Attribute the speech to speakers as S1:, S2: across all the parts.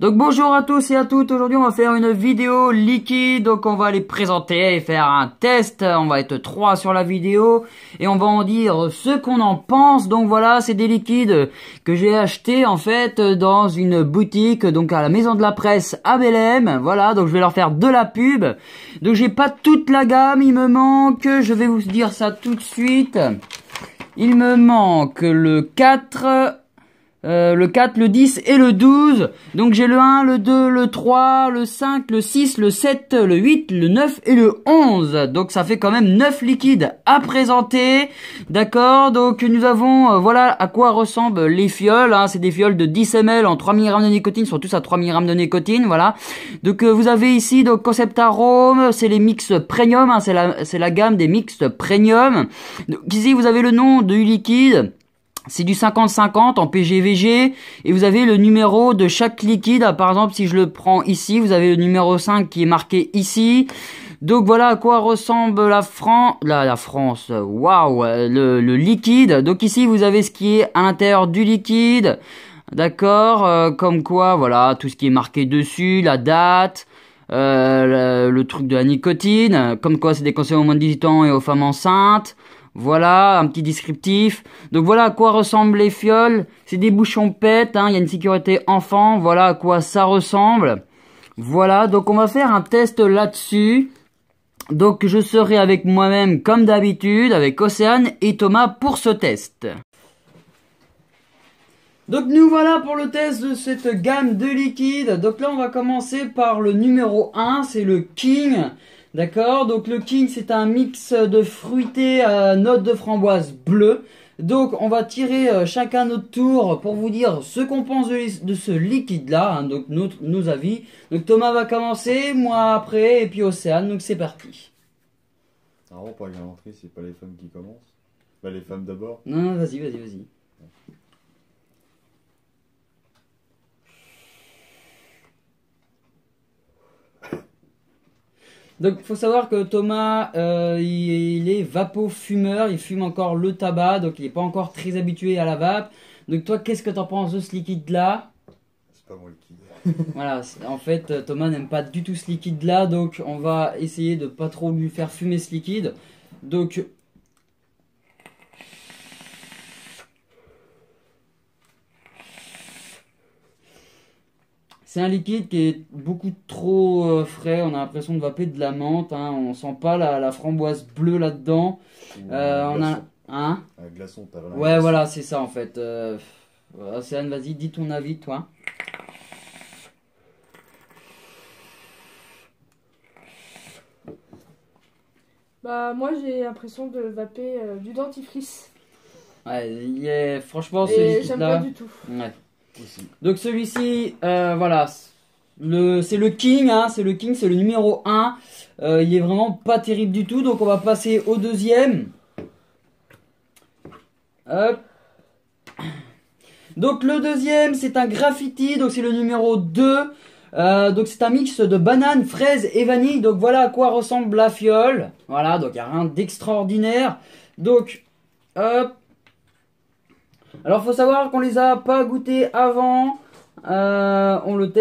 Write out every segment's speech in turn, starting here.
S1: Donc bonjour à tous et à toutes, aujourd'hui on va faire une vidéo liquide, donc on va les présenter et faire un test, on va être 3 sur la vidéo et on va en dire ce qu'on en pense. Donc voilà, c'est des liquides que j'ai achetés en fait dans une boutique, donc à la Maison de la Presse à Belém, voilà, donc je vais leur faire de la pub. Donc j'ai pas toute la gamme, il me manque, je vais vous dire ça tout de suite, il me manque le 4... le 4, le 10 et le 12. Donc j'ai le 1, le 2, le 3, le 5, le 6, le 7, le 8, le 9 et le 11. Donc ça fait quand même 9 liquides à présenter. D'accord. Donc nous avons, voilà à quoi ressemblent les fioles. Hein. C'est des fioles de 10 ml en 3 mg de nicotine. Ils sont tous à 3 mg de nicotine. Voilà. Donc vous avez ici donc Concept Arome. C'est les mix premium. Hein. C'est la gamme des mix premium. Donc ici vous avez le nom du liquide. C'est du 50-50 en PGVG et vous avez le numéro de chaque liquide. Par exemple, si je le prends ici, vous avez le numéro 5 qui est marqué ici. Donc voilà à quoi ressemble la France. Waouh, le liquide. Donc ici, vous avez ce qui est à l'intérieur du liquide. D'accord, comme quoi, voilà, tout ce qui est marqué dessus, la date. Le truc de la nicotine, comme quoi c'est déconseillé aux moins de 18 ans et aux femmes enceintes. Voilà, un petit descriptif. Donc voilà à quoi ressemblent les fioles. C'est des bouchons PET, hein, il y a une sécurité enfant. Voilà à quoi ça ressemble. Voilà, donc on va faire un test là-dessus. Donc je serai avec moi-même comme d'habitude, avec Océane et Thomas pour ce test. Donc nous voilà pour le test de cette gamme de liquides. Donc là on va commencer par le numéro 1, c'est le King. D'accord, donc le King c'est un mix de fruité à notes de framboise bleue. Donc on va tirer chacun notre tour pour vous dire ce qu'on pense de ce liquide là, hein, donc nos avis. Donc Thomas va commencer, moi après et puis Océane, donc c'est parti.
S2: Alors pour la galanterie, c'est pas les femmes qui commencent. Bah les femmes d'abord.
S1: Non, vas-y. Donc faut savoir que Thomas il est vapo-fumeur, il fume encore le tabac, donc il n'est pas encore très habitué à la vape. Donc toi qu'est-ce que t'en penses de ce liquide là?
S2: C'est pas mon liquide.
S1: Voilà, en fait Thomas n'aime pas du tout ce liquide là, donc on va essayer de pas trop lui faire fumer ce liquide. Donc c'est un liquide qui est beaucoup trop frais, on a l'impression de vaper de la menthe, hein, on sent pas la framboise bleue là-dedans. On a... Hein?
S2: Un glaçon, t'as vraiment.
S1: Ouais, voilà, c'est ça en fait. Océane, vas-y, dis ton avis, toi.
S3: Bah moi j'ai l'impression de vaper du dentifrice.
S1: Ouais, franchement,
S3: Et j'aime pas
S1: celui-là...
S3: du tout.
S1: Ouais.
S2: Aussi.
S1: Donc celui-ci, voilà, c'est le King, hein, c'est le numéro 1. Il est vraiment pas terrible du tout, donc on va passer au deuxième. Hop. Donc le deuxième, c'est un graffiti, donc c'est le numéro 2. Donc c'est un mix de banane, fraise et vanille. Donc voilà à quoi ressemble la fiole. Voilà, donc il n'y a rien d'extraordinaire. Donc, hop. Alors faut savoir qu'on les a pas goûtés avant. On les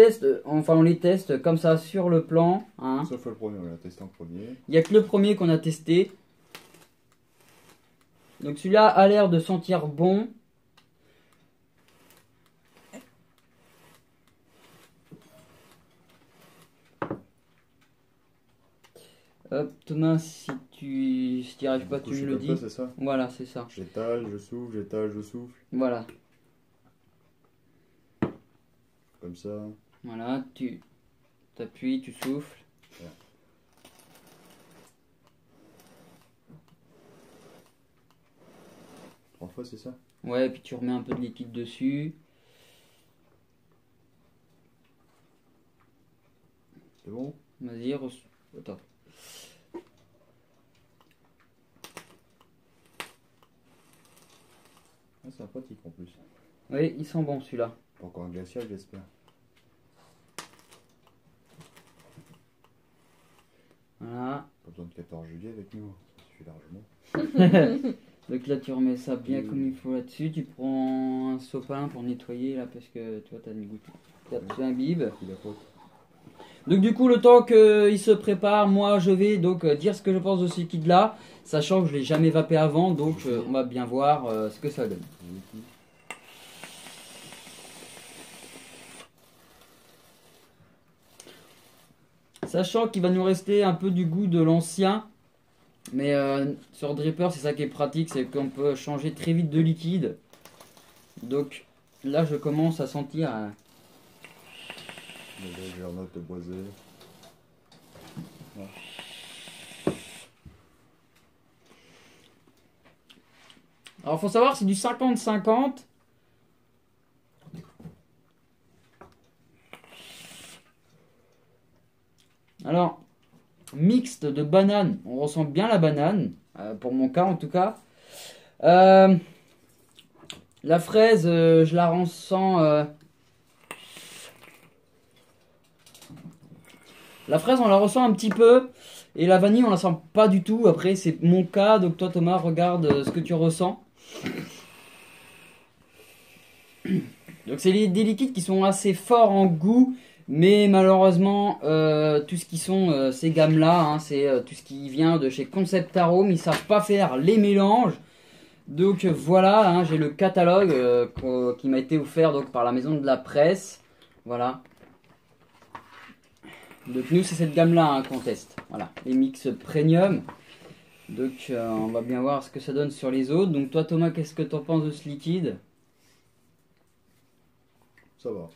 S1: teste comme ça sur le plan. Hein.
S2: Sauf le premier, on l'a testé en premier.
S1: Il n'y a que le premier qu'on a testé. Donc celui-là a l'air de sentir bon. Hop, Thomas, si tu n'y arrives pas, tu me le dis.
S2: C'est ça.
S1: Voilà, c'est ça.
S2: J'étale, je souffle, j'étale, je souffle.
S1: Voilà.
S2: Comme ça.
S1: Voilà, tu t'appuies, tu souffles.
S2: Ouais. 3 fois, c'est ça?
S1: Ouais, puis tu remets un peu de liquide dessus.
S2: C'est bon?
S1: Vas-y, attends.
S2: Ah, c'est sympathique en plus.
S1: Oui, il sent bon celui-là.
S2: Pas encore un glacial, j'espère.
S1: Voilà.
S2: Pas besoin de 14 juillet avec nous, ça suffit largement.
S1: Donc là, tu remets ça bien comme il faut là-dessus. Tu prends un sopalin pour nettoyer là, parce que toi, t'as une goutte. Tu imbibes. Donc du coup, le temps qu'il se prépare, moi, je vais donc dire ce que je pense de ce liquide-là, sachant que je l'ai jamais vapé avant, donc on va bien voir ce que ça donne. Sachant qu'il va nous rester un peu du goût de l'ancien. Mais sur Dripper, c'est ça qui est pratique, c'est qu'on peut changer très vite de liquide. Donc là, je commence à sentir...
S2: J'ai un autre boisé. Ouais.
S1: Alors, faut savoir, c'est du 50-50. Alors, mixte de banane, on ressent bien la banane, pour mon cas en tout cas. La fraise, je la ressens... La fraise, on la ressent un petit peu, et la vanille, on la sent pas du tout. Après, c'est mon cas, donc toi Thomas, regarde ce que tu ressens. Donc c'est des liquides qui sont assez forts en goût, mais malheureusement, tout ce qui sont ces gammes-là, hein, c'est tout ce qui vient de chez Concept Arôme, ils savent pas faire les mélanges. Donc voilà, hein, j'ai le catalogue qui m'a été offert donc, par la maison de la presse. Voilà. Donc nous, c'est cette gamme-là hein, qu'on teste. Voilà, les mix premium. Donc on va bien voir ce que ça donne sur les autres. Donc toi Thomas, qu'est-ce que tu en penses de ce liquide?
S2: Ça va.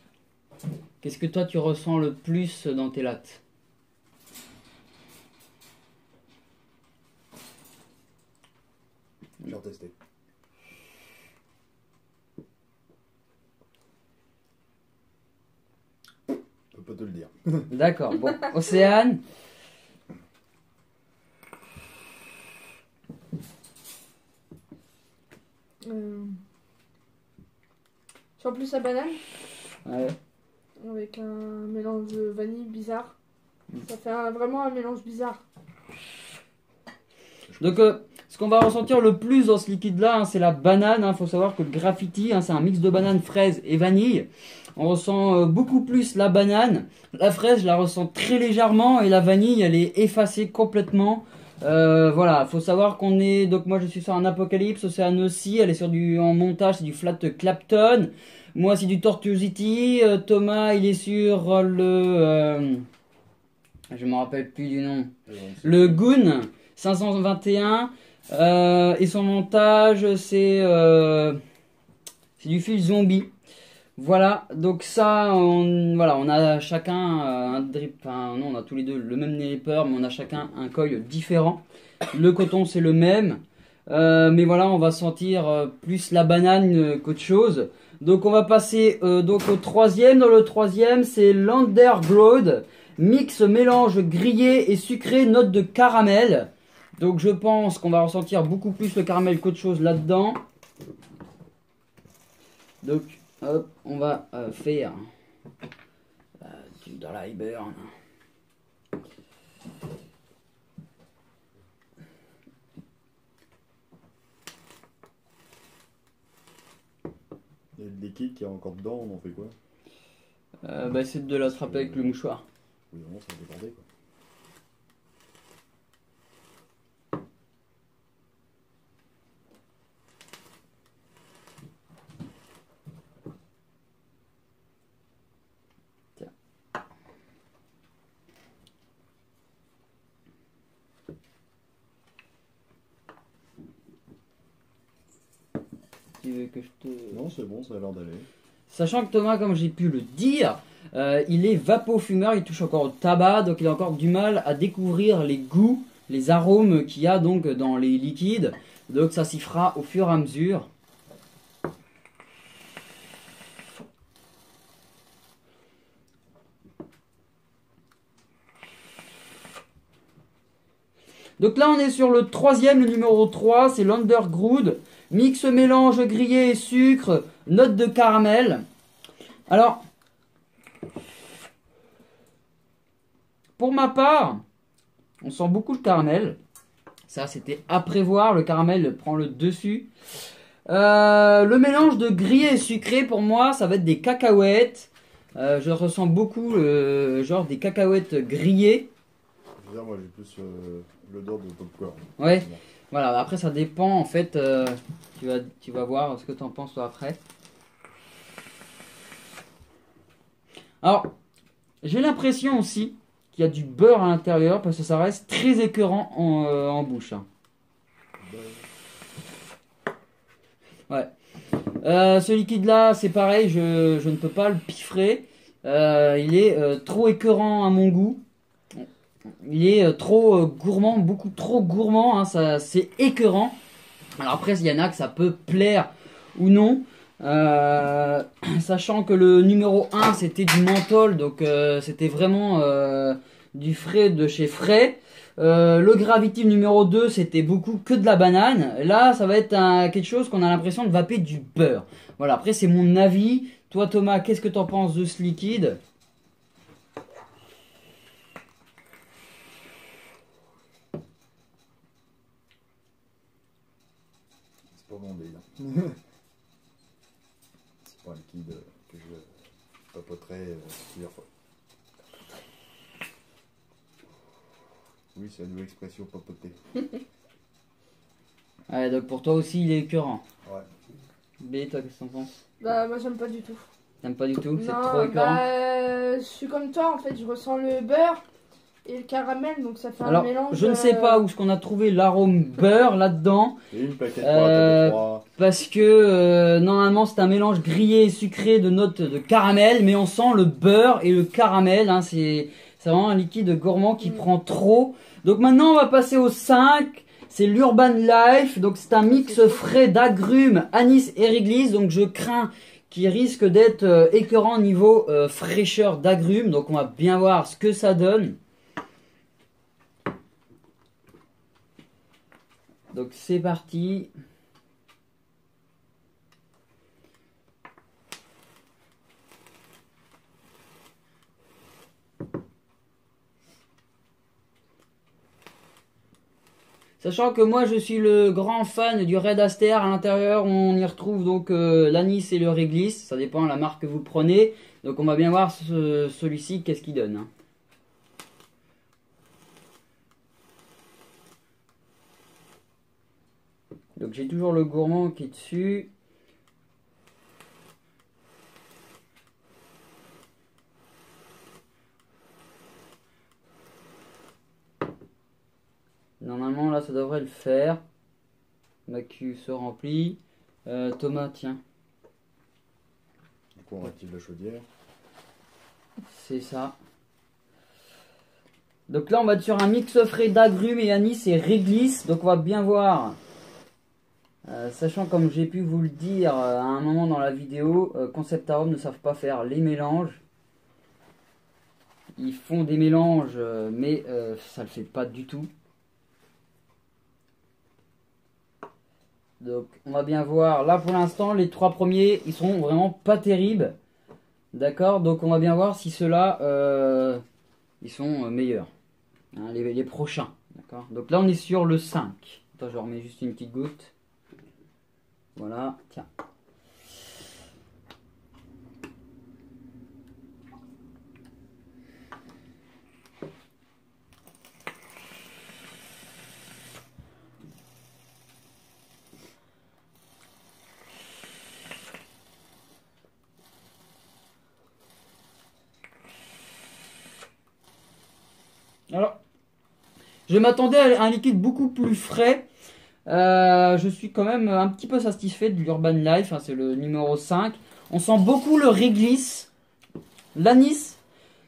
S1: Qu'est-ce que toi tu ressens le plus dans tes lattes?
S2: Je vais retester. Je peux pas te le dire.
S1: D'accord, bon. Océane?
S3: Sur plus la banane,
S1: Ouais.
S3: avec un mélange de vanille bizarre. Ça fait vraiment un mélange bizarre.
S1: Donc ce qu'on va ressentir le plus dans ce liquide-là, hein, c'est la banane. Il faut savoir que le graffiti, hein, c'est un mix de banane, fraise et vanille. On ressent beaucoup plus la banane. La fraise, je la ressens très légèrement et la vanille, elle est effacée complètement. Voilà, faut savoir qu'on est... Donc moi, je suis sur un Apocalypse, Océane aussi. Elle est sur en montage, c'est du Flat Clapton. Moi, c'est du Tortuosity. Thomas, il est sur le... je me rappelle plus du nom. Le Goon 521. Et son montage, c'est du fil zombie. Voilà, donc ça, voilà, on a chacun un drip, enfin non, on a tous les deux le même dripper, mais on a chacun un coil différent. Le coton c'est le même, mais voilà, on va sentir plus la banane qu'autre chose. Donc on va passer donc au troisième. Dans le troisième, c'est l'Underground, mix mélange grillé et sucré, note de caramel. Donc je pense qu'on va ressentir beaucoup plus le caramel qu'autre chose là-dedans. Donc hop, on va faire du dry burn.
S2: Il y a le liquide qui est encore dedans, on en fait quoi?
S1: Bah, c'est de l'attraper avec le mouchoir.
S2: Oui, vraiment, ça va déborder quoi.
S1: Tu veux que je te...
S2: Non, c'est bon, ça a l'air d'aller.
S1: Sachant que Thomas, comme j'ai pu le dire, il est vapofumeur, il touche encore au tabac, donc il a encore du mal à découvrir les goûts, les arômes qu'il y a donc dans les liquides. Donc ça s'y fera au fur et à mesure. Donc là on est sur le troisième, le numéro 3, c'est l'Underground. Mix mélange grillé et sucre, note de caramel. Alors, pour ma part, on sent beaucoup le caramel. Ça, c'était à prévoir. Le caramel prend le dessus. Le mélange de grillé et sucré, pour moi, ça va être des cacahuètes. Je ressens beaucoup genre des cacahuètes grillées.
S2: Je veux dire, moi j'ai plus l'odeur de popcorn.
S1: Ouais, voilà. Après, ça dépend en fait. Tu vas voir ce que tu en penses toi après. Alors, j'ai l'impression aussi qu'il y a du beurre à l'intérieur parce que ça reste très écœurant en bouche. Hein. Ouais. Ce liquide là, c'est pareil, je ne peux pas le piffrer. Il est trop écœurant à mon goût. Il est trop gourmand, beaucoup trop gourmand. Hein, ça, c'est écœurant. Alors après, il y en a que ça peut plaire ou non. Sachant que le numéro 1 c'était du menthol, donc c'était vraiment du frais de chez Frais. Le Gravity numéro 2 c'était beaucoup que de la banane. Là ça va être quelque chose qu'on a l'impression de vaper du beurre. Voilà, après c'est mon avis. Toi Thomas, qu'est-ce que t'en penses de ce liquide?
S2: C'est pas mon délire. C'est pas un liquide que je papoterais plusieurs fois. Oui, c'est la nouvelle expression papoter.
S1: Ouais, donc pour toi aussi il est écœurant.
S2: Ouais.
S1: B, toi qu'est-ce que t'en penses?
S3: Bah, moi j'aime pas du tout.
S1: T'aimes pas du tout? C'est
S3: Non,
S1: trop écœurant?
S3: bah, je suis comme toi en fait, je ressens le beurre et le caramel, donc ça fait
S1: Alors,
S3: un mélange.
S1: je ne sais pas où est-ce qu'on a trouvé l'arôme beurre là-dedans.
S2: Et une plaquette pour la table de 3.
S1: Parce que normalement c'est un mélange grillé et sucré de notes de caramel, mais on sent le beurre et le caramel. Hein, c'est vraiment un liquide gourmand qui prend trop. Donc maintenant on va passer au 5. C'est l'Urban Life. Donc c'est un mix frais d'agrumes, anis et réglisse. Donc je crains qu'il risque d'être écœurant niveau fraîcheur d'agrumes. Donc on va bien voir ce que ça donne. Donc c'est parti. Sachant que moi je suis le grand fan du Red Aster. À l'intérieur on y retrouve donc l'anis et le réglisse. Ça dépend de la marque que vous prenez. Donc on va bien voir celui-ci qu'est-ce qu'il donne. Hein. Donc j'ai toujours le gourmand qui est dessus. Normalement là ça devrait le faire. Ma queue se remplit. Thomas, tiens.
S2: Du coup on active la chaudière.
S1: C'est ça. Donc là on va être sur un mix frais d'agrumes et anis et réglisse. Donc on va bien voir. Sachant comme j'ai pu vous le dire à un moment dans la vidéo, Concept Arôme ne savent pas faire les mélanges. Ils font des mélanges mais ça le fait pas du tout. Donc on va bien voir, là pour l'instant les 3 premiers ils sont vraiment pas terribles. D'accord, donc on va bien voir si ceux-là ils sont meilleurs. Hein, les prochains. D'accord. Donc là on est sur le 5. Attends, je remets juste une petite goutte. Voilà, tiens. Alors, je m'attendais à un liquide beaucoup plus frais. Je suis quand même un petit peu satisfait de l'Urban Life. Hein, c'est le numéro 5. On sent beaucoup le réglisse, l'anis.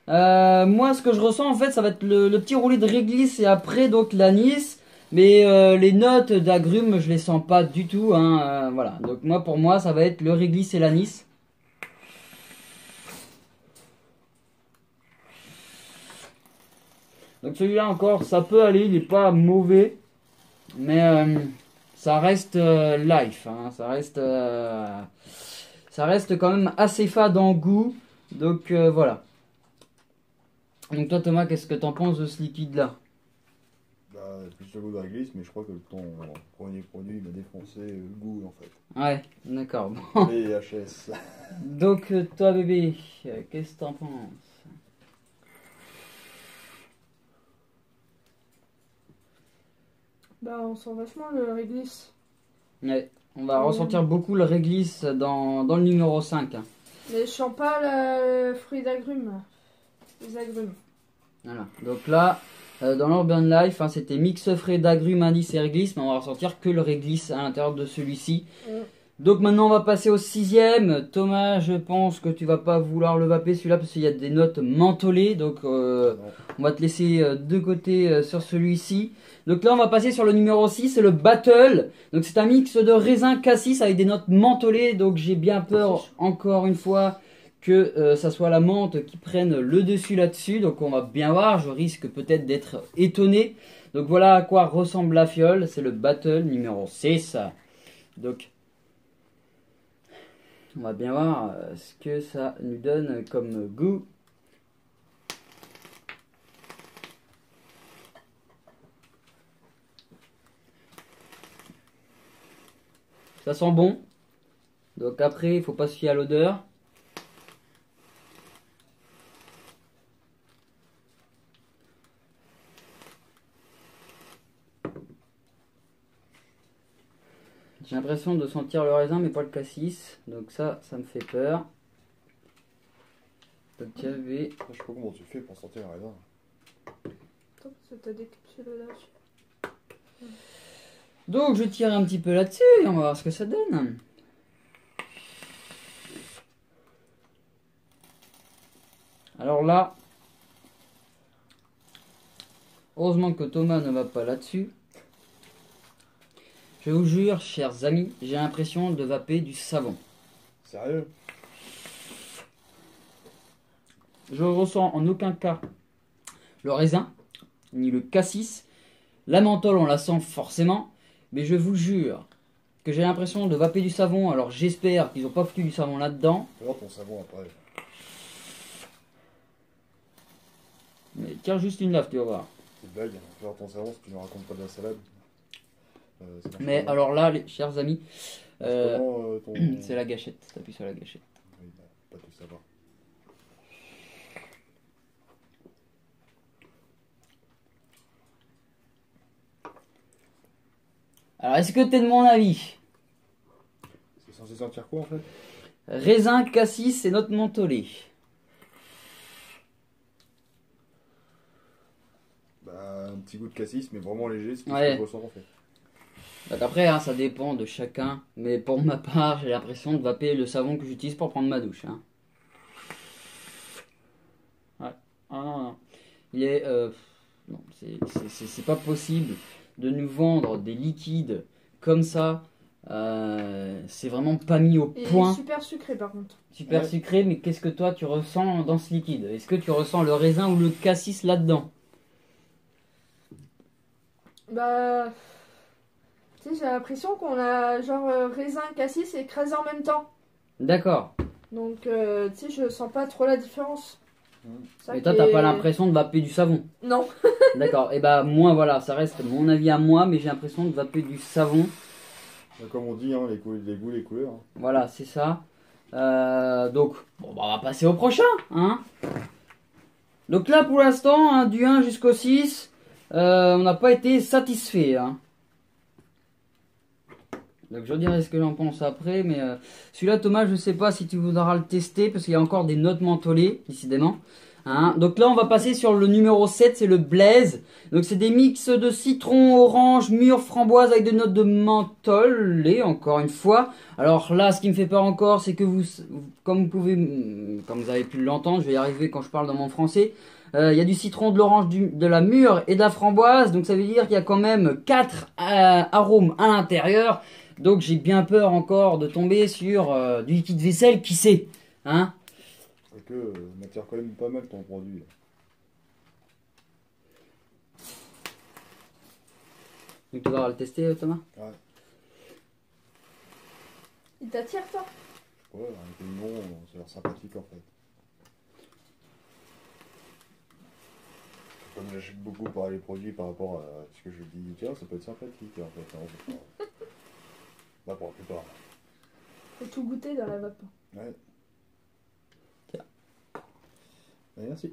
S1: Moi, ce que je ressens en fait, ça va être le petit roulis de réglisse et après donc l'anis. Mais les notes d'agrumes, je les sens pas du tout. Hein, voilà. Donc moi, pour moi, ça va être le réglisse et l'anis. Donc celui-là encore, ça peut aller, il n'est pas mauvais, mais ça reste life, hein, ça reste quand même assez fade en goût, donc voilà. Donc toi Thomas, qu'est-ce que t'en penses de ce liquide-là?
S2: Bah, plus le goût de réglisse, mais je crois que ton premier produit il m'a défoncé le goût en fait.
S1: Ouais, d'accord. Bon.
S2: Les HS.
S1: Donc, toi, bébé, qu'est-ce que t'en penses?
S3: Bah, on sent vachement le réglisse.
S1: Ouais, on va ressentir beaucoup le réglisse dans le numéro 5. Hein.
S3: Mais je sens pas le fruit d'agrumes. Les agrumes.
S1: Voilà. Donc là, dans l'Urban Life, hein, c'était mix frais d'agrumes, indice et réglisse, mais on va ressentir que le réglisse à l'intérieur de celui-ci. Donc maintenant, on va passer au 6e. Thomas, je pense que tu vas pas vouloir le vaper celui-là parce qu'il y a des notes mentholées. Donc on va te laisser de côté sur celui-ci. Donc là, on va passer sur le numéro 6, c'est le Battle. Donc c'est un mix de raisin cassis avec des notes mentholées. Donc j'ai bien peur, encore une fois, que ça soit la menthe qui prenne le dessus là-dessus. Donc on va bien voir, je risque peut-être d'être étonné. Donc voilà à quoi ressemble la fiole. C'est le Battle numéro 6. Donc on va bien voir ce que ça nous donne comme goût. Ça sent bon. Donc après, il faut pas se fier à l'odeur. J'ai l'impression de sentir le raisin mais pas le cassis. Donc ça me fait peur. Donc
S2: Je sais pas comment tu fais pour sentir un raisin.
S3: Attends, parce que t'as des capsules là-dessus.
S1: Donc je tire un petit peu là-dessus et on va voir ce que ça donne. Alors là, heureusement que Thomas ne va pas là-dessus. Je vous jure, chers amis, j'ai l'impression de vaper du savon.
S2: Sérieux?
S1: Je ressens en aucun cas le raisin, ni le cassis. La menthol, on la sent forcément, mais je vous jure que j'ai l'impression de vaper du savon. Alors j'espère qu'ils n'ont pas foutu du savon là-dedans.
S2: Tu vois ton savon après.
S1: Mais tire juste une lave, tu vas voir.
S2: C'est une blague, tu vois ton savon si tu ne racontes pas de la salade.
S1: Mais alors là, les chers amis,
S2: ton...
S1: c'est la gâchette. T'appuies sur la gâchette.
S2: Oui, bah, pas tout savoir.
S1: Alors, est-ce que t'es de mon avis?
S2: C'est censé sentir quoi en fait?
S1: Raisin, cassis et notes mentholées.
S2: Bah, un petit goût de cassis, mais vraiment léger, c'est ce
S1: Ouais.
S2: que je ressens en fait.
S1: Donc après, hein, ça dépend de chacun. Mais pour ma part, j'ai l'impression de vaper le savon que j'utilise pour prendre ma douche. Hein. Ouais. Ah non, non. Il est... non, c'est pas possible de nous vendre des liquides comme ça. C'est vraiment pas mis au
S3: Et
S1: point.
S3: super sucré par contre.
S1: Super
S2: Ouais.
S1: sucré, mais qu'est-ce que toi tu ressens dans ce liquide? Est-ce que tu ressens le raisin ou le cassis là-dedans?
S3: Bah. Tu sais, j'ai l'impression qu'on a genre raisin, cassis et écrasé en même temps.
S1: D'accord.
S3: Donc, tu sais, je sens pas trop la différence. Ça
S1: Mais toi,
S3: qui
S1: t'as
S3: est-
S1: pas l'impression de vaper du savon?
S3: Non.
S1: D'accord. Et bah, moi, voilà, ça reste mon avis à moi, mais j'ai l'impression de vaper du savon.
S2: Bah, comme on dit, hein, les goûts, les couleurs. Hein.
S1: Voilà, c'est ça. Donc, bon, bah, on va passer au prochain. Hein. Donc là, pour l'instant, hein, du 1 jusqu'au 6, on n'a pas été satisfait. Hein. Donc je dirai ce que j'en pense après, mais celui-là, Thomas, je sais pas si tu voudras le tester, parce qu'il y a encore des notes mentholées, décidément. Hein. Donc là, on va passer sur le numéro 7, c'est le Blaze. Donc c'est des mix de citron, orange, mûre, framboise avec des notes de menthol, et encore une fois. Alors là, ce qui me fait peur encore, c'est que comme vous avez pu l'entendre, je vais y arriver quand je parle dans mon français. Il y a du citron, de l'orange, de la mûre et de la framboise. Donc ça veut dire qu'il y a quand même 4 arômes à l'intérieur. Donc j'ai bien peur encore de tomber sur du liquide vaisselle, qui sait, hein.
S2: Et que m'attire quand même pas mal ton produit.
S1: Donc tu vas le tester, Thomas?
S2: Ouais.
S3: Il t'attire, toi?
S2: Ouais, avec le nom, ça a l'air sympathique en fait. comme j'achète beaucoup par les produits par rapport à ce que je dis, tiens, ça peut être sympathique en fait. Non, bah, pour la plupart.
S3: Faut tout goûter dans la vapeur.
S2: Ouais. Merci.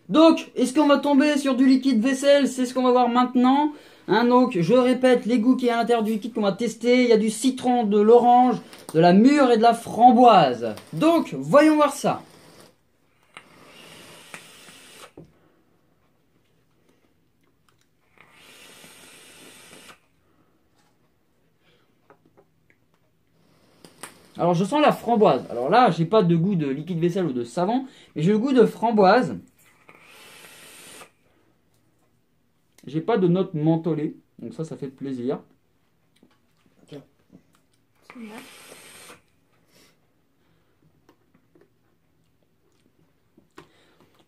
S1: Donc, est-ce qu'on va tomber sur du liquide vaisselle? C'est ce qu'on va voir maintenant. Hein, donc, je répète, les goûts qu'il y a à l'intérieur du liquide qu'on va tester. Il y a du citron, de l'orange, de la mûre et de la framboise. Donc, voyons voir ça. Alors, je sens la framboise. Alors là, j'ai pas de goût de liquide vaisselle ou de savon, mais j'ai le goût de framboise. J'ai pas de notes mentholées, donc ça fait plaisir.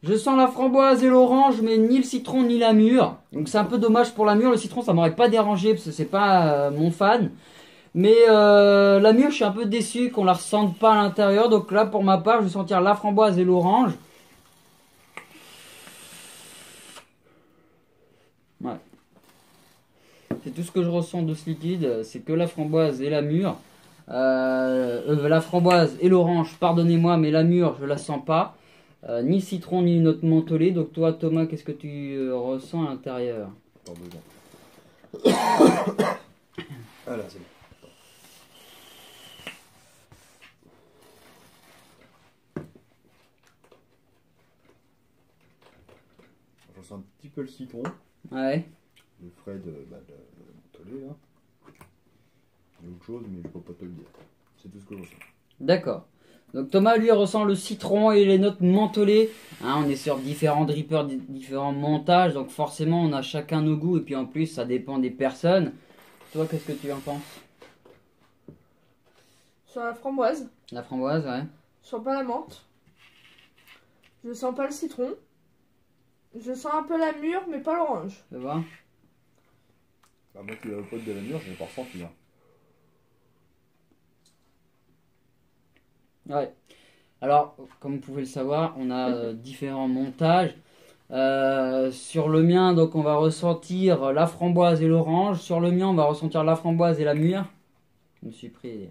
S1: Je sens la framboise et l'orange, mais ni le citron ni la mûre. Donc c'est un peu dommage pour la mûre. Le citron, ça m'aurait pas dérangé parce que c'est pas mon fan. Mais la mûre, je suis un peu déçu qu'on la ressente pas à l'intérieur. Donc là, pour ma part, je vais sentir la framboise et l'orange. Ouais. C'est tout ce que je ressens de ce liquide. C'est que la framboise et la mûre. La framboise et l'orange, pardonnez-moi, mais la mûre, je la sens pas. Ni citron, ni note mentholée. Donc toi, Thomas, qu'est-ce que tu ressens à l'intérieur?
S2: Pas besoin. Ah là, c'est bon. Je ressens un petit peu le citron.
S1: Ouais.
S2: Le frais de mentholé là. Il y a autre chose, mais je peux pas te le dire. C'est tout ce que je ressens.
S1: D'accord. Donc Thomas, lui, ressent le citron et les notes mentholées. Hein, on est sur différents drippers, différents montages. Donc forcément, on a chacun nos goûts. Et puis en plus, ça dépend des personnes. Toi, qu'est-ce que tu en penses?
S3: Sur la framboise,
S1: La framboise, ouais.
S3: je sens pas la menthe. Je sens pas le citron. Je sens un peu la mûre, mais pas l'orange.
S1: Tu vois?
S2: Bah, moi qui l'avais pas de la mûre, je l'ai pas ressenti. Hein.
S1: Ouais. Alors, comme vous pouvez le savoir, on a différents montages. Sur le mien, donc on va ressentir la framboise et l'orange. Sur le mien, on va ressentir la framboise et la mûre. Je me suis pris.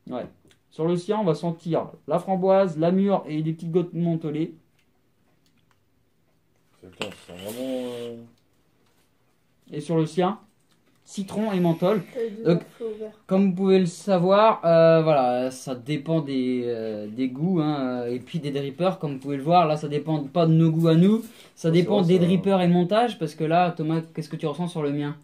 S1: Ouais. Sur le sien, on va sentir la framboise, la mûre et des petites gouttes mentholées.
S2: C'est clair, ça sent vraiment.
S1: Et sur le sien, citron et menthol. Donc,
S3: Feu ouvert.
S1: comme vous pouvez le savoir, voilà, ça dépend des goûts hein, et puis des drippers. Comme vous pouvez le voir, là, ça dépend pas de nos goûts à nous. Ça dépend
S2: vrai,
S1: des
S2: ça-
S1: drippers et montage. Parce que là, Thomas, qu'est-ce que tu ressens sur le mien?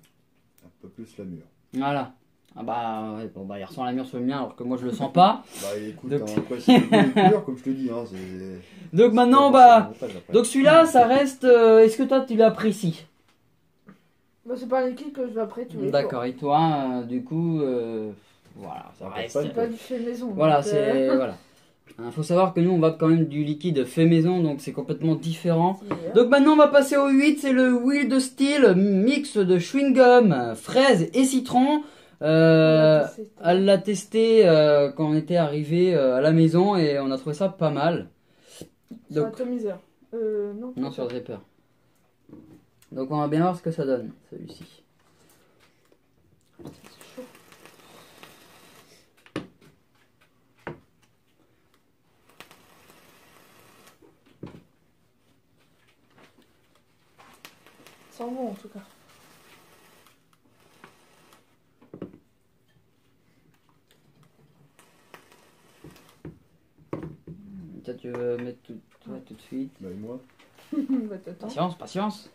S2: Un peu plus la mûre.
S1: Voilà. Ah bah, ouais, bon, bah, il ressent la mûre sur le mien alors que moi je le sens pas.
S2: Bah écoute,
S1: Donc-
S2: hein, après c'est le mûre, comme je te dis. Hein, c'est...
S1: Donc maintenant,
S2: c'est
S1: bah,
S2: pas montage, après.
S1: donc celui-là, ça reste. Est-ce que toi tu l'apprécies?
S3: Bah, c'est pas un liquide que je vais après tous les jours.
S1: D'accord. Et toi, du coup, voilà, ça
S2: Ah,
S1: reste.
S2: pas
S3: C'est pas du fait maison.
S1: Voilà,
S3: donc,
S1: c'est voilà. Faut savoir que nous on va quand même du liquide fait maison, donc c'est complètement différent.
S3: c'est meilleur.
S1: Donc maintenant on va passer au 8, c'est le Wheel de Steel, mix de chewing-gum, fraise et citron. Elle l'a testé quand on était arrivé à la maison et on a trouvé ça pas mal.
S3: Sur
S1: Donc,
S3: atomiseur. Non.
S1: non, sur Dripper. Donc on va bien voir ce que ça donne, celui-ci.
S3: C'est chaud. Ça sent bon en tout cas.
S1: Toi tu veux mettre toi tout de suite.
S2: Bah et moi.
S3: Bah, t'attends.
S1: Patience, patience.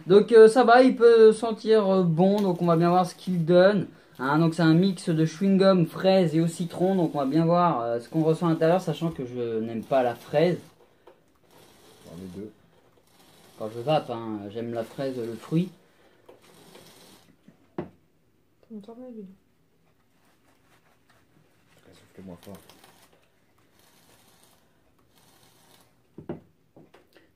S1: Donc ça va, il peut sentir bon, donc on va bien voir ce qu'il donne. Hein, donc c'est un mix de chewing-gum, fraise et au citron, donc on va bien voir ce qu'on ressent à l'intérieur, sachant que je n'aime pas la fraise.
S2: Dans les deux.
S1: Quand je vape, hein, j'aime la fraise, le fruit.
S3: On entend la vidéo.
S2: Soufflez moins fort.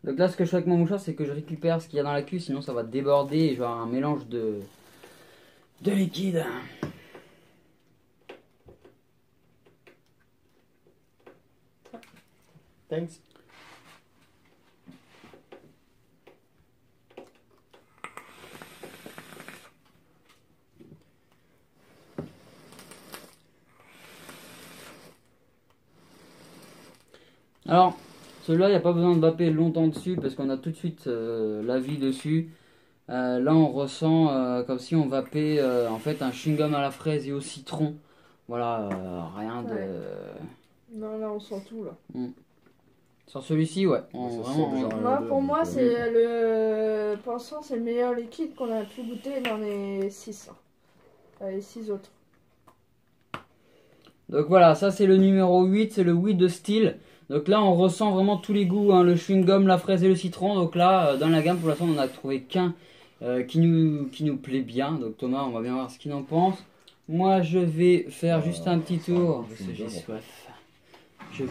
S1: Donc là, ce que je fais avec mon mouchoir, c'est que je récupère ce qu'il y a dans la cuve, sinon ça va déborder et je vais avoir un mélange de liquide.
S2: Thanks.
S1: Alors, celui-là, il n'y a pas besoin de vaper longtemps dessus parce qu'on a tout de suite la vie dessus. Là, on ressent comme si on vapait en fait un chewing-gum à la fraise et au citron. Voilà, rien de.
S3: Ouais. Non, là, on sent tout, là.
S1: Sur celui-ci, ouais.
S2: Ça
S1: vraiment,
S2: sent déjà rien
S3: Moi,
S2: d'autre,
S3: pour moi,
S2: donc,
S3: c'est le. Pour l'instant, c'est le meilleur liquide qu'on a pu goûter dans les 6. Les 6 autres.
S1: Donc voilà, ça c'est le numéro 8, c'est le weed de style. Donc là, on ressent vraiment tous les goûts, hein, le chewing-gum, la fraise et le citron. Donc là, dans la gamme, pour l'instant, on n'a trouvé qu'un qui nous plaît bien. Donc Thomas, on va bien voir ce qu'il en pense. Moi, je vais faire juste un petit tour. Parce que j'ai soif. Je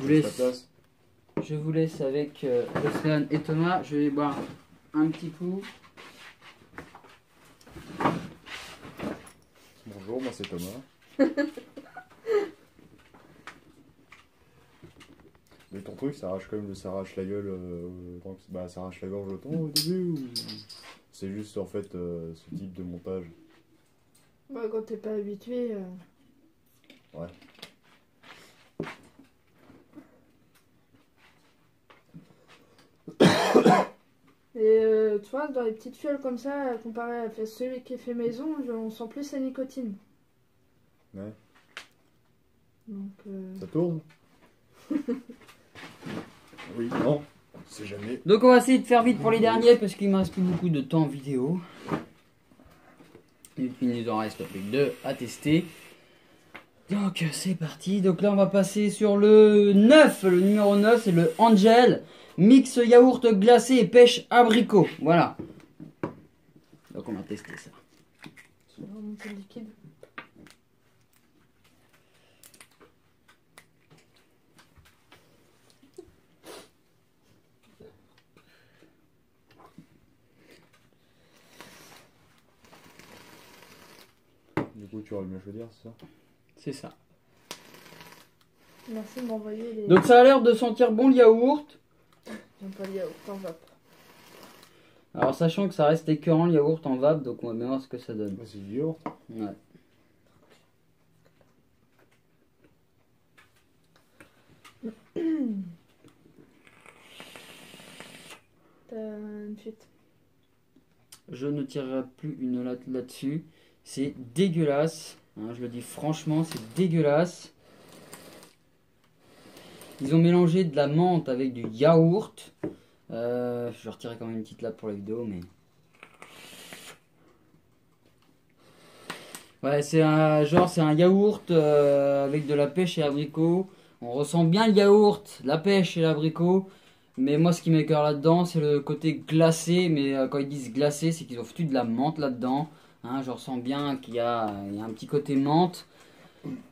S1: vous laisse avec Océane et Thomas. Je vais boire un petit coup.
S2: Bonjour, moi c'est Thomas. Mais ton truc, ça arrache quand même, ça arrache la gueule, bah ça arrache la gorge autant au début ou c'est juste en fait ce type de montage?
S3: Bah, quand t'es pas habitué.
S2: Ouais.
S3: Et tu vois, dans les petites fioles comme ça, comparé à celui qui est fait maison, on sent plus la nicotine.
S2: Ouais.
S3: Donc,
S2: Ça tourne? Oui, non, c'est jamais.
S1: Donc on va essayer de faire vite pour les derniers parce qu'il me reste plus beaucoup de temps en vidéo. Et puis il nous en reste plus que 2 à tester. Donc c'est parti. Donc là on va passer sur le 9. Le numéro 9 c'est le Angel. Mix yaourt glacé et pêche abricot. Voilà. Donc on va tester ça.
S3: c'est vraiment un peu liquide.
S2: Du coup, tu rallumes la chaudière, c'est ça?
S1: C'est ça.
S3: Merci de m'envoyer les.
S1: Donc ça a l'air de sentir bon le yaourt.
S3: J'aime pas le yaourt en vape.
S1: Alors sachant que ça reste écœurant le yaourt en vape. Donc on va bien voir ce que ça donne.
S2: Ouais, c'est du yaourt.
S1: Ouais.
S3: T'as une fuite.
S1: Je ne tirerai plus une latte là-dessus. C'est dégueulasse. Hein, je le dis franchement, c'est dégueulasse. Ils ont mélangé de la menthe avec du yaourt. Je vais retirer quand même une petite latte pour la vidéo, mais... Ouais, c'est un yaourt avec de la pêche et abricot. On ressent bien le yaourt, la pêche et l'abricot. Mais moi, ce qui m'écoeure là-dedans, c'est le côté glacé. Mais quand ils disent glacé, c'est qu'ils ont foutu de la menthe là-dedans. Hein, je ressens bien qu'il y a un petit côté menthe.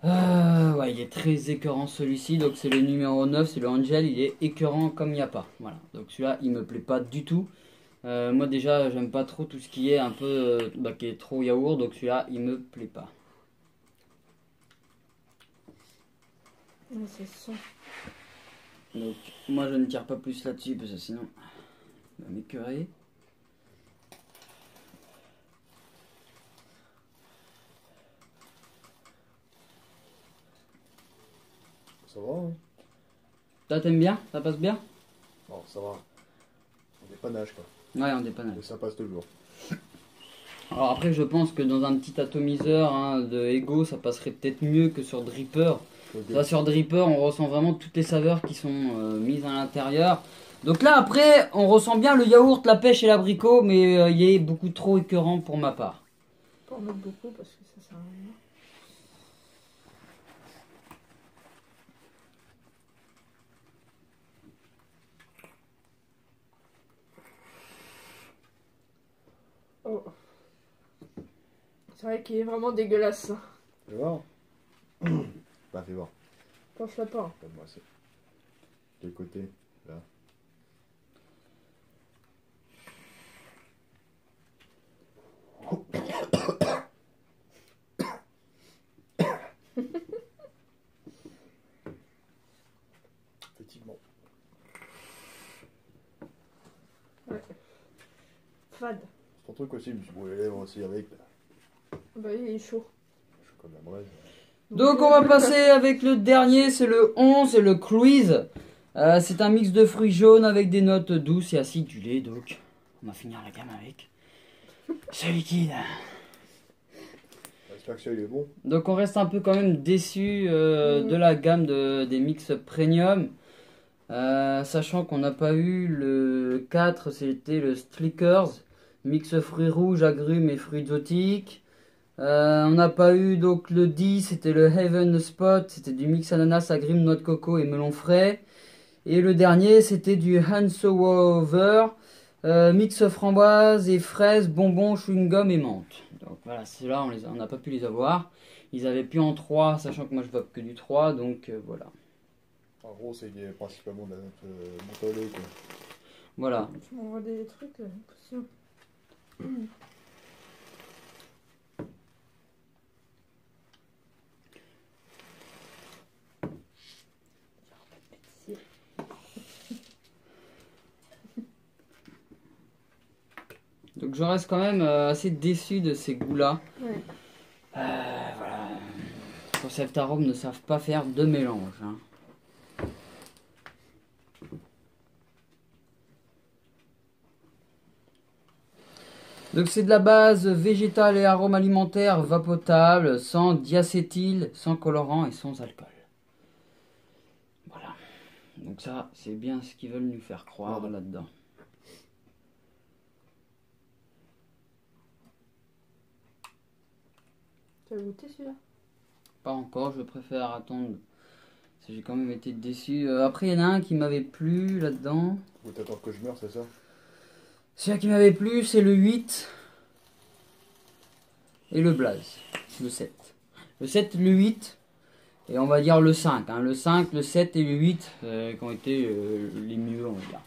S1: Ouais, il est très écœurant celui-ci. Donc c'est le numéro 9, c'est le Angel. Il est écœurant comme il n'y a pas. Voilà. Donc celui-là, il me plaît pas du tout. Moi déjà, j'aime pas trop tout ce qui est un peu qui est trop yaourt. Donc celui-là, il me plaît pas.
S3: Ouais, ça sent.
S1: Donc moi, je ne tire pas plus là-dessus parce que sinon, il va m'écœurer.
S2: Ça va, hein?
S1: Toi, t'aimes bien? Ça passe bien?
S2: Non, ça va. On dépannage quoi.
S1: Ouais, on dépanne.
S2: Et ça passe toujours.
S1: Alors après, je pense que dans un petit atomiseur de Ego, ça passerait peut-être mieux que sur Dripper. Là, sur Dripper, on ressent vraiment toutes les saveurs qui sont mises à l'intérieur. Donc là, après, on ressent bien le yaourt, la pêche et l'abricot, mais il est beaucoup trop écœurant pour ma part.
S3: Pas en mettre beaucoup parce que ça sert à rien. Oh. C'est vrai qu'il est vraiment dégueulasse. Ça.
S2: Fais voir. Bah, fais voir.
S3: Penche-la pas.
S2: Moi, c'est. Quel côté? Là. Effectivement.
S3: Ouais. Fade.
S2: C'est ton truc aussi, je me suis brûlé les lèvres aussi avec.
S3: Bah oui, il est chaud.
S2: Je suis comme la braise.
S1: Donc on va passer avec le dernier, c'est le 11, c'est le Cruise. C'est un mix de fruits jaunes avec des notes douces et acidulées. Donc, on va finir la gamme avec ce liquide.
S2: J'espère que celui-là est bon.
S1: Donc, on reste un peu quand même déçu de la gamme des mix premium. Sachant qu'on n'a pas eu le 4, c'était le Strickers, mix fruits rouges, agrumes et fruits exotiques. On n'a pas eu donc le 10, c'était le Heaven Spot, c'était du mix ananas, agrumes, noix de coco et melon frais. Et le dernier, c'était du Hansover, mix framboise et fraises, bonbons, chewing-gum et menthe. Donc voilà, ceux-là, on n'a pas pu les avoir. Ils avaient plus en 3, sachant que moi je vois que du 3, donc voilà.
S2: En gros, c'est principalement de la note menthe au lait, quoi.
S1: Voilà.
S3: Tu m'envoies des trucs, impossible.
S1: Donc je reste quand même assez déçu de ces goûts-là.
S3: Ouais.
S1: Voilà. Concept Arôme ne savent pas faire de mélange. Hein. Donc c'est de la base végétale et arôme alimentaire vapotable, sans diacétyl, sans colorant et sans alcool. Voilà. Donc ça, c'est bien ce qu'ils veulent nous faire croire là-dedans.
S3: Tu as goûté celui-là?
S1: Pas encore, je préfère attendre. Parce que j'ai quand même été déçu. Après, il y en a un qui m'avait plu là-dedans.
S2: Ou t'attends que je meure, c'est ça?
S1: Celui qui m'avait plu, c'est le 8 et le Blaze, le 7. Le 7, le 8 et on va dire le 5. Hein. Le 5, le 7 et le 8 qui ont été les mieux, on va dire.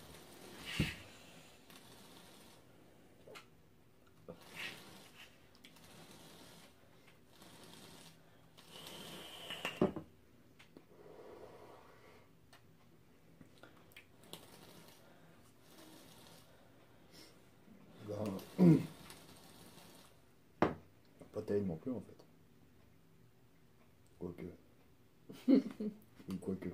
S2: Pas terrible non plus, en fait. Quoique. Ou quoique.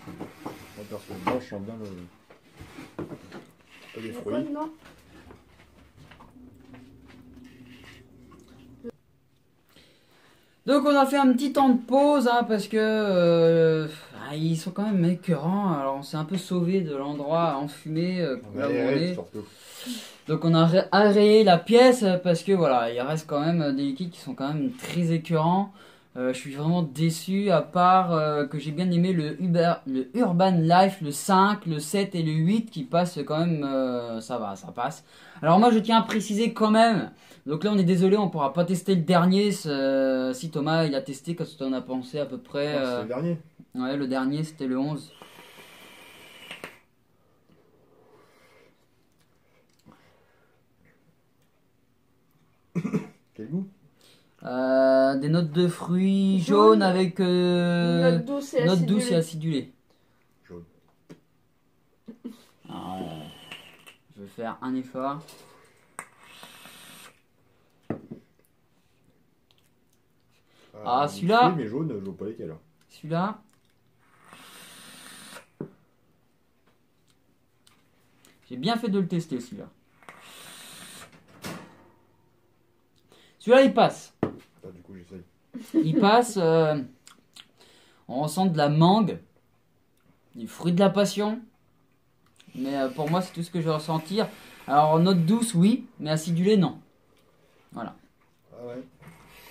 S2: Moi, personnellement, je sens bien le... Pas des fruits.
S3: Non.
S1: Donc on a fait un petit temps de pause hein, parce que ils sont quand même écœurants. Alors on s'est un peu sauvé de l'endroit enfumé là où on est.
S2: Surtout.
S1: Donc on a aéré la pièce parce que voilà, il reste quand même des liquides qui sont quand même très écœurants. Je suis vraiment déçu à part que j'ai bien aimé le Urban Life, le 5, le 7 et le 8 qui passent quand même, ça va, ça passe. Alors moi je tiens à préciser quand même, donc là on est désolé, on pourra pas tester le dernier, si Thomas il a testé, qu'est-ce que tu en as pensé à peu près
S2: C'est le dernier.
S1: Ouais, le dernier c'était le 11.
S2: Quel goût?
S1: Des notes de fruits jaunes avec
S3: Notes douces et
S1: notes douces et
S3: acidulées.
S1: acidulées.
S2: Jaune.
S1: Alors, je vais faire un effort. Ah, celui-là.
S2: Oui, mais jaune, je vois pas lesquels.
S1: Celui-là. J'ai bien fait de le tester celui-là. Celui-là il passe.
S2: Ah, du coup, j'essaye.
S1: Il passe. On ressent de la mangue. Du fruit de la passion. Mais pour moi c'est tout ce que je vais ressentir. Alors note douce oui, mais acidulé non. Voilà.
S2: Ah ouais.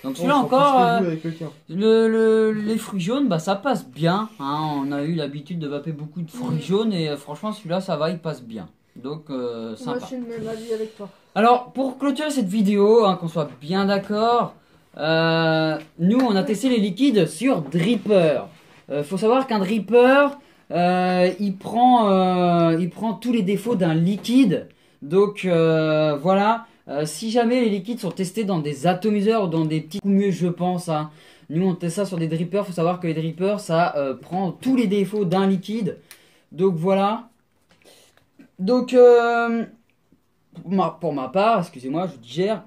S1: Donc celui-là encore,
S2: avec le tien.
S1: les fruits jaunes, bah ça passe bien. Hein. On a eu l'habitude de vaper beaucoup de fruits jaunes et franchement celui-là ça va, il passe bien. Donc
S3: Moi,
S1: sympa.
S3: je suis le même avis avec toi.
S1: Alors pour clôturer cette vidéo, hein, qu'on soit bien d'accord, nous on a testé les liquides sur Dripper. Faut savoir qu'un Dripper, il prend tous les défauts d'un liquide. Donc voilà. Si jamais les liquides sont testés dans des atomiseurs ou dans des petits coups mieux, je pense. Hein. Nous, on teste ça sur des drippers. Il faut savoir que les drippers, ça prend tous les défauts d'un liquide. Donc voilà. Donc pour ma part, excusez-moi, je digère.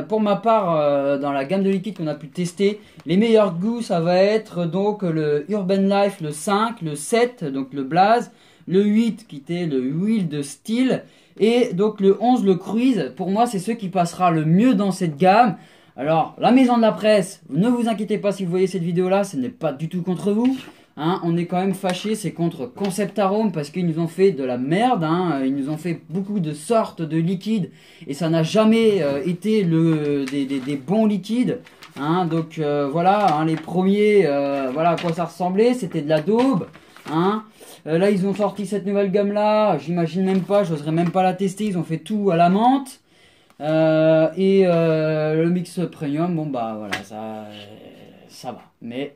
S1: pour ma part, dans la gamme de liquides qu'on a pu tester, les meilleurs goûts, ça va être donc le Urban Life, le 5, le 7, donc le Blaze, le 8 qui était le Wild Steel, et donc le 11, le Cruise. Pour moi, c'est ce qui passera le mieux dans cette gamme. Alors, la maison de la presse, ne vous inquiétez pas si vous voyez cette vidéo-là, ce n'est pas du tout contre vous. Hein, on est quand même fâchés, c'est contre Concept Arome parce qu'ils nous ont fait de la merde, hein, ils nous ont fait beaucoup de sortes de liquides et ça n'a jamais été des bons liquides. Hein, donc voilà, hein, les premiers, voilà à quoi ça ressemblait, c'était de la daube. Hein. Là ils ont sorti cette nouvelle gamme là, j'imagine même pas, j'oserais même pas la tester, ils ont fait tout à la menthe. Le mix premium, bon bah voilà, ça va, mais...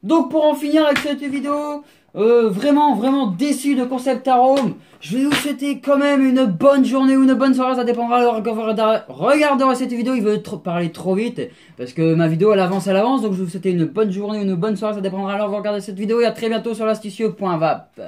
S1: Donc pour en finir avec cette vidéo, vraiment déçu de Concept Arome, je vais vous souhaiter quand même une bonne journée ou une bonne soirée, ça dépendra de regarder cette vidéo, il veut parler trop vite, parce que ma vidéo elle avance, donc je vais vous souhaiter une bonne journée ou une bonne soirée, ça dépendra alors de regarder cette vidéo, et à très bientôt sur l'astucieux.vap.